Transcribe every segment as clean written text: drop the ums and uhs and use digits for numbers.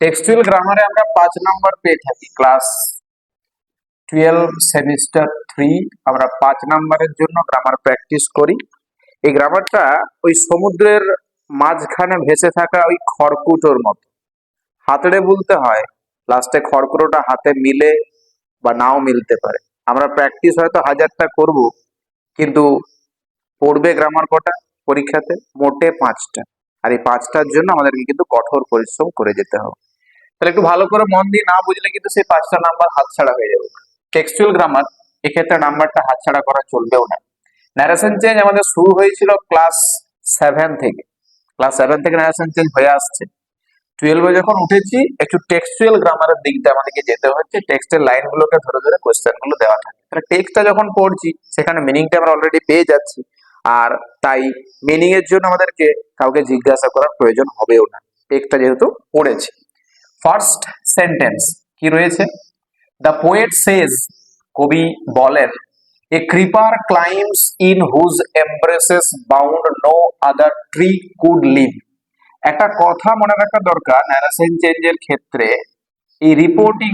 Textual গ্রামারে আমরা 5 number পেয়ে থাকি ক্লাস 12 সেমিস্টার 3 আমরা 5 নাম্বারের জন্য গ্রামার প্র্যাকটিস করি। এই গ্রামারটা ওই সমুদ্রের মাঝখানে ভেসে থাকা ওই খড়কুটোর মতো, হাতড়ে বলতে হয়, লাস্টে খড়কুটোটা হাতে মিলে বা নাও মিলতে পারে। আমরা প্র্যাকটিস হয়তো 1000টা করব, কিন্তু পড়বে গ্রামার কটা পরীক্ষাতে? মোটে 5টা। আর এই 5টার জন্য আমাদেরকে কিন্তু কঠোর পরিশ্রম করে যেতে হবে। তাহলে একটু ভালো করে মন দিয়ে না বুঝলে কিন্তু সেই 5টা নাম্বার হাতছাড়া হয়ে যাবে। টেক্সচুয়াল গ্রামার এক্ষেত্রে নাম্বারটা হাতছাড়া করা চলবেও না। ন্যারেশন চেঞ্জ আমাদের শুরু হয়েছিল ক্লাস 7 থেকে। ক্লাস 7 থেকে ন্যারেশন চেঞ্জ হয়ে আসছে। 12 যখন উঠেছি একটু টেক্সচুয়াল গ্রামারের দিকটা আমাদেরকে যেতে হচ্ছে। টেক্সটের লাইনগুলোকে ধরে ধরে কোশ্চেনগুলো দেওয়া থাকে। তাহলে টেক্সটটা যখন পড়ছি সেখানে মিনিংটা আমরা অলরেডি পেয়ে যাচ্ছি, আর তাই মিনিং এর জন্য আমাদেরকে কাউকে জিজ্ঞাসা করার প্রয়োজন হবেও না, টেক্সটটা যেহেতু পড়েছি। ফার্স্ট সেন্টেন্স কি রয়েছে? দ্য পোয়েট সেজ, কবি বলেন, a creeper climbs in whose embraces bound no other tree could live. একটা কথা মনে রাখা দরকার ন্যারেশন চেঞ্জের ক্ষেত্রে, এই রিপোর্টিং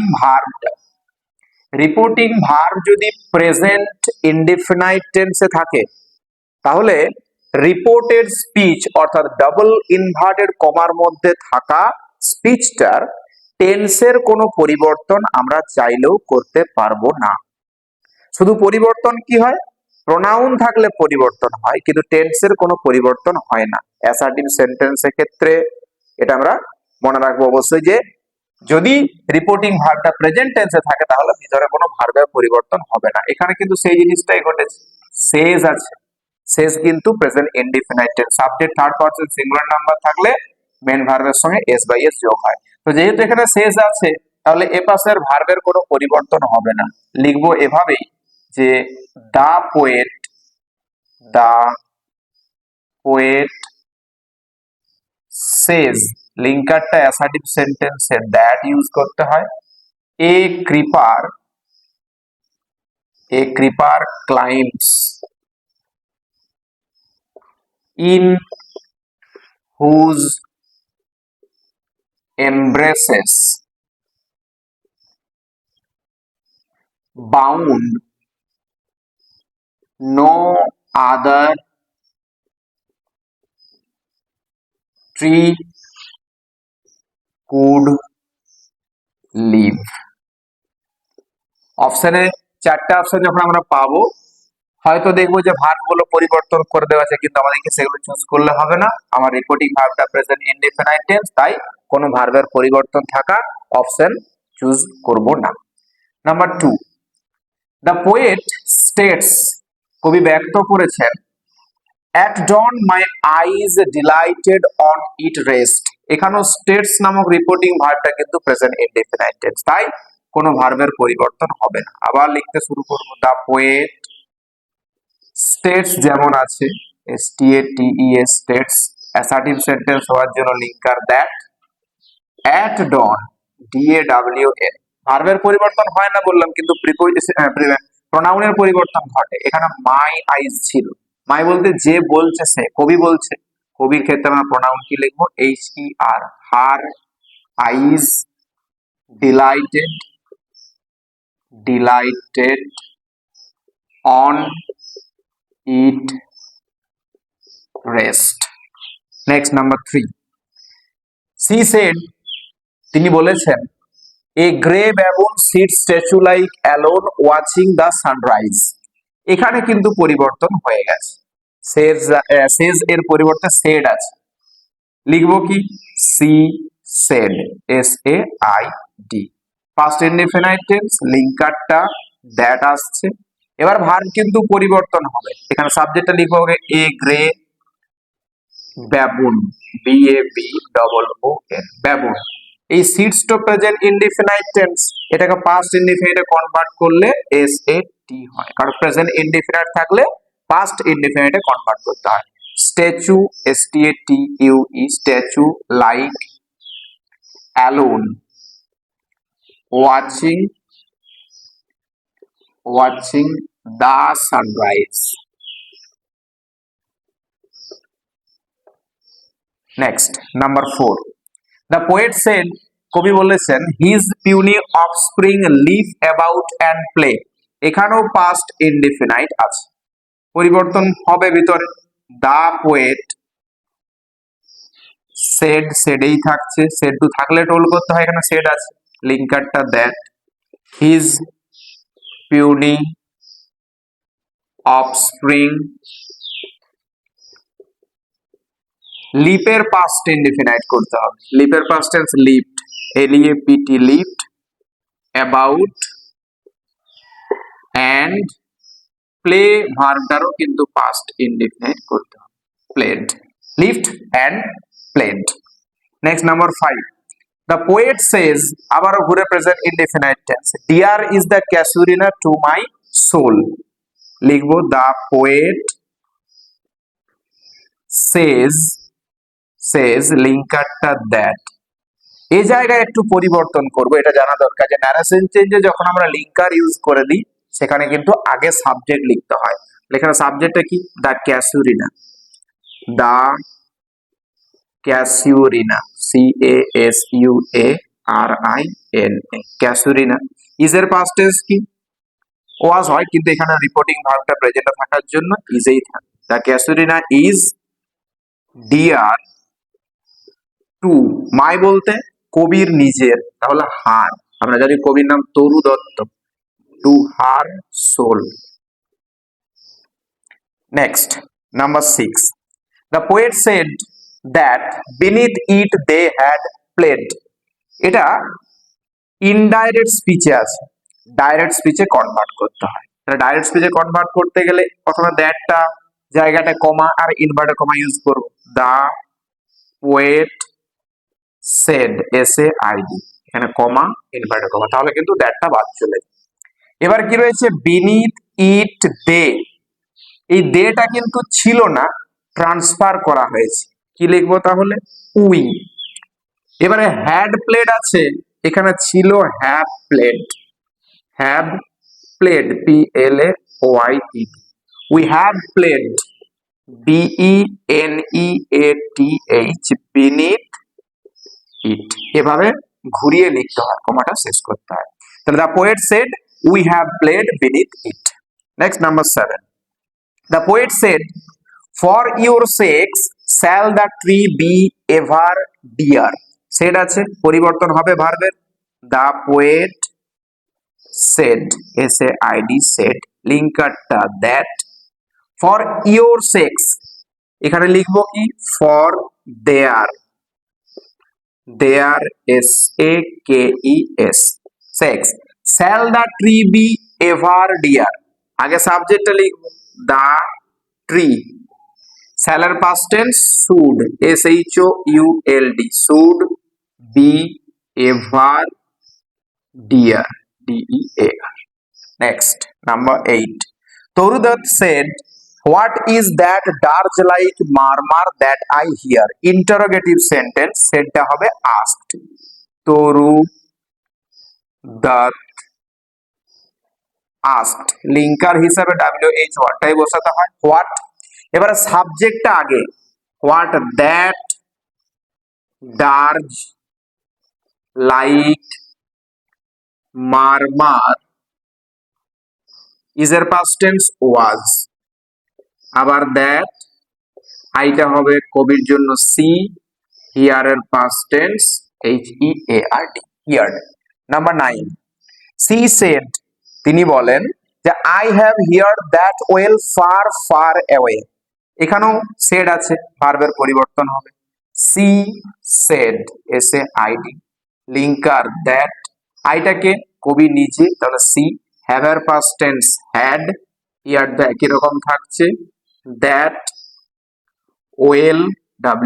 ভার্ব যদি প্রেজেন্ট ইনডিফিনাইট টেন্সে থাকে তাহলে রিপোর্টেড স্পিচ অর্থাৎ ডাবল ইনভার্টেড কমার মধ্যে থাকা স্পিচটার টেন্সের কোনো পরিবর্তন আমরা চাইলেও করতে পারবো না। শুধু পরিবর্তন কি হয়, প্রোনাউন থাকলে পরিবর্তন হয়, কিন্তু টেন্সের কোনো পরিবর্তন হয় না। অ্যাসার্টিভ সেন্টেন্সের ক্ষেত্রে এটা আমরা মনে রাখবো অবশ্যই যে যদি রিপোর্টিং ভার্বটা প্রেজেন্ট টেন্সে থাকে তাহলে ভিতরে কোনো ভার্বের পরিবর্তন হবে না। এখানে কিন্তু সেই জিনিসটাই ঘটেছে। সেজ আছে, সেজ কিন্তু present indefinite tense. Subject third person singular number থাকলে মেন ভার্বের সঙ্গে এস বাই এস যোগ হয়। তো যেহেতু এখানে সেজ আছে তাহলে এ পাশের ভার্বের কোনো পরিবর্তন হবে না। লিখবো এভাবেই যে দা পোয়েট সেজ, লিঙ্কারটা অ্যাসার্টিভ সেন্টেন্সে দ্যাট ইউজ করতে হয়। A creeper climbs in whose embraces bound no other tree could live। অপশনে 4টা অপশন যখন আমরা পাবো, হয়তো দেখবো যে ভার্ব গুলো পরিবর্তন করে দেওয়া আছে, কিন্তু আমাদেরকে সেগুলো চুজ করলে হবে না। আমার রিপোর্টিং ভার্বটা প্রেজেন্ট ইনডিফিনাইট টেন্স, তাই কোনো ভার্বের পরিবর্তন থাকা অপশন চুজ করব না। নাম্বার 2, দ্য পোয়েট স্টেটস, কবি ব্যক্ত করেছেন, at dawn my eyes delighted on it rest। এখানেও স্টেটস নামক রিপোর্টিং ভার্বটা কিন্তু প্রেজেন্ট ইনডিফিনাইট টেন্স, তাই কোনো ভার্বের পরিবর্তন হবে না। আবার লিখতে শুরু করব, দ্য পোয়েট স্টেটস যেমন আছে STATES স্টেটস, অ্যাসার্টিভ সেন্টেন্স হওয়ার জন্য linker that. at dawn DAWN, ভার্বের পরিবর্তন হয় না বললাম, কিন্তু প্রোনাউনের পরিবর্তন ঘটে। এখানে মাই আইজ ছিল, মাই বলতে যে বলছে সে, কবি বলছে, কবির ক্ষেত্রে আমরা প্রোনাউন কি লিখবো? HER, her eyes delighted on it rest. Next number 3, she said, তিনি বলেছেন, a grey baboon sit statue like alone watching the sunrise. এখানে কিন্তু পরিবর্তন হয়ে গেছে, সেজ এর পরিবর্তে সেড আছে। লিখবো কি? She said, SAID, past indefinite tense, লিঙ্কারটা দ্যাট আসছে। এবার ভার্ব কিন্তু পরিবর্তন হবে। এখানে সাবজেক্টটা লিখবো এ গ্রে ব্যাবুন, BABOON, ব্যাবুন। এই সিটস তো প্রেজেন্ট ইনডিফিনাইট টেন্স, এটাকে পাস্ট ইনডিফিনাইটে কনভার্ট করলে SAT হয়, কারণ প্রেজেন্ট ইনডিফিনাইট থাকলে পাস্ট ইনডিফিনাইটে কনভার্ট করতে হয়। Statue, STATUE, statue like alone watching the sunrise. Next number 4, the poet shed, কবি বলেছেন his puny offspring leave about and play, এখানেও পাস্ট ইনডিফিনাইট আছে, পরিবর্তন হবে ভিতরে। দা পোয়েট সেড, সেডেই থাকছে, সেড টু থাকলে টোল করতে হয়, এখানে সেড আছে, লিঙ্কারটা দ্যাট। হিজ পিউনি অফস্প্রিং, লিপের পাস্ট ইনডিফিনাইট করতে হবে, লিপের past tense leaped, LEAPT leaped, about and play ভার্বটারও কিন্তু পাস্ট ইনডিফিনাইট করতে হবে, played, leaped and played. Next number 5, the poet says, আবারও ঘুরে present indefinite tense, dear is the casuarina to my soul, লিখবো দ্য পোয়েট সেজ, সেজ লিঙ্কারটা that. এই জায়গায় একটু পরিবর্তন করব, এটা জানা দরকার যে ন্যারেশন চেঞ্জে যখন আমরা লিঙ্কার ইউজ করে দিই সেখানে কিন্তু আগে সাবজেক্ট লিখতে হয়। এখানে সাবজেক্টটা কি, দা ক্যাসুরিনা, দা ক্যাসিউরিনা, CASUARINA, ক্যাসুরিনা। ইজের পাস্ট টেন্স কি, ওয়াজ হয়, কিন্তু এখানে রিপোর্টিং ভার্বটা প্রেজেন্টে থাকার জন্য ইজেই থাকে। The casuarina is dear to, my বলতে কবির নিজের, তাহলে হার, আমরা জানি কবির নাম Toru Dutt, to her soul. Next number 6, the poet said that beneath it they had played, এটা ইনডাইরেক্ট স্পিচে আছে, ডাইরেক্ট স্পিচে কনভার্ট করতে হয়। তাহলে ডাইরেক্ট স্পিচে কনভার্ট করতে গেলে প্রথমে দ্যাটটা জায়গাটা কমা আর ইনভার্টেড কমা ইউজ করব, দা পোয়েট সেড, SAID, এখানে কমা ইনভার্টেড কমা, তাহলে কিন্তু দ্যাটটা বাদ চলে যায়। এবার কি রয়েছে, বিনিথ ইট দে, এই দেটা কিন্তু ছিল না, ট্রান্সফার করা হয়েছে, কি লিখবো তাহলে, উই। এবারে হ্যাড প্লেড আছে, এখানে ছিল have played, have played, PLAYED, we have played, BENEATH, beneath it, এভাবে ঘুরিয়ে লিখতে হয়, কমাটা শেষ করতে হয়। তাহলে the poet said we have played beneath it. Next number 7, the poet said for your sakes shall the tree be ever dear, said আছে, পরিবর্তন হবে ভার্বের, the poet said, SAID said, লিঙ্কারটা দ্যাট, ফর ইউর সেক্স, এখানে লিখবো কি, for their, their SAKES, sex, shall the tree be ever deer, আগে সাবজেক্টটা লিখবো, the tree, শ্যালের past tense should, SHOULD, should be ever deer, DEAR। Next number 8, তরুদত্ত said what is that ডার্জ like মারমার that I here, interrogative sentence, সেটটা হবে asked, তরু Dutta asked, linker হিসাবে WH ওয়ার্ডটাই বসাতে হয়, what. এবারে সাবজেক্টটা আগে, what that ডার্জ like মারমার, ইজের past tense ওয়াজ, আবার that, আইটা হবে কবির জন্য C, হিয়ারের past tense HEARD, heard. Number 9, she said, তিনি বলেন যে I have heard that wail far far away, এখানেও সেড আছে, ভার্বের পরিবর্তন হবে, she said, SAID, linker that, আইটাকে কবি নিজে, তাহলে সি, হ্যাভের past tense had, hear the একই রকম থাকছে, that wail,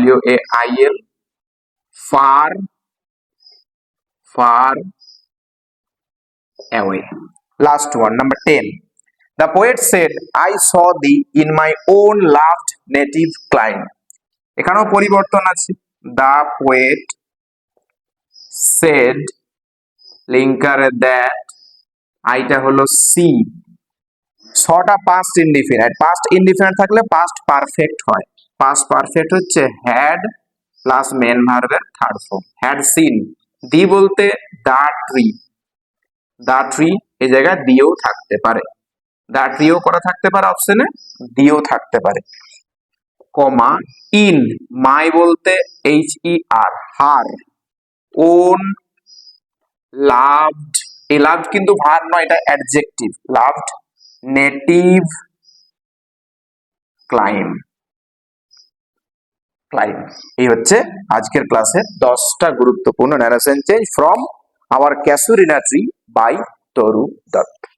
WAIL, far far away. Last one, number 10, the poet said I saw thee in my own loved native clime, এখানেও পরিবর্তন আছে, the poet said, লিঙ্কারে দ্যাট, আইটা হলো C, ছটা past indefinite, past indefinite থাকলে পাস্ট পারফেক্ট হয়, past perfect হচ্ছে had plus main ভার্বের থার্ড ফর্ম, হ্যাড সিন, দি বলতে দা ট্রি, দা ট্রি এই জায়গায় দিয়েও থাকতে পারে, দা ট্রিও করা থাকতে পারে অপশনে, দিয়েও থাকতে পারে। কমা ইন, মাই বলতে HER, হার। ওন, লাভড, এই লাভড কিন্তু ভার নয়, এটা adjective, loved, native, clime, clime. এই হচ্ছে আজকের ক্লাসের 10টা গুরুত্বপূর্ণ narration change from our casuarina tree by Toru Dutta.